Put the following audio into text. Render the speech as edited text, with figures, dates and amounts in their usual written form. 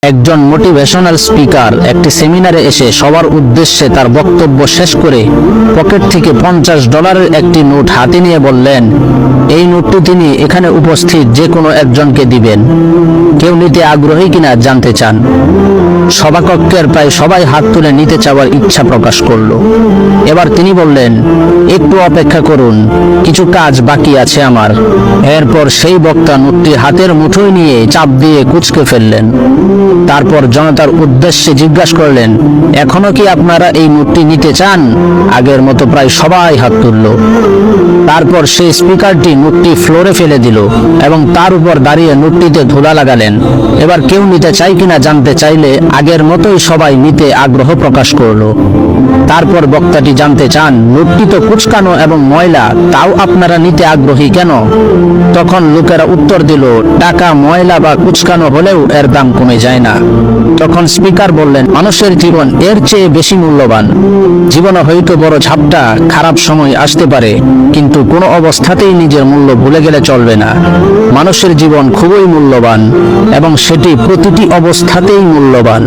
একজন motivational speaker একটি সেমিনারে এসে সবার উদ্দেশ্যে তার বক্তব্য শেষ করে পকেট থেকে $50 একটি নোট হাতে নিয়ে বললেন, এই নোটটি তিনি এখানে উপস্থিত যে কোনো একজনকে দিবেন। কেউ নিতে আগ্রহী কিনা জানতে চান। সভাকক্ষের প্রায় সবাই হাত তুলে নিতে চাওয়ার ইচ্ছা প্রকাশ করল। এবার তিনি বললেন, একটু অপেক্ষা করুন, কিছু কাজ বাকি আছে আমার। এরপর সেই বক্তা নোটটি হাতের মুঠোয় নিয়ে চাপ দিয়ে কুঁচকে ফেললেন। তারপর জনতার উদ্দেশ্যে জিজ্ঞাসা করলেন, এখনো কি আপনারা এই নোটটি নিতে চান? আগের মতো প্রায় সবাই হাত তুলল। তারপর সেই স্পিকারটি নোটটি ফ্লোরে ফেলে দিল এবং তার উপর দাঁড়িয়ে নোটটিতে ধুলা লাগালেন। এবার কেউ নিতে চায় কিনা জানতে চাইলে আগের মতোই সবাই নিতে আগ্রহ প্রকাশ করলো। তারপর বক্তাটি জানতে চান, নোটটি তো কুচকানো এবং ময়লা, তাও আপনারা নিতে আগ্রহী কেন? তখন লোকেরা উত্তর দিল, টাকা ময়লা বা কুচকানো হলেও এর দাম কমে যায় না। তখন স্পিকার বললেন, মানুষের জীবন এর চেয়ে বেশি মূল্যবান। জীবনে হয়তো বড় ঝাপটা, খারাপ সময় আসতে পারে, কিন্তু কোনো অবস্থাতেই নিজের মূল্য ভুলে গেলে চলবে না। মানুষের জীবন খুবই মূল্যবান এবং সেটি প্রতিটি অবস্থাতেই মূল্যবান।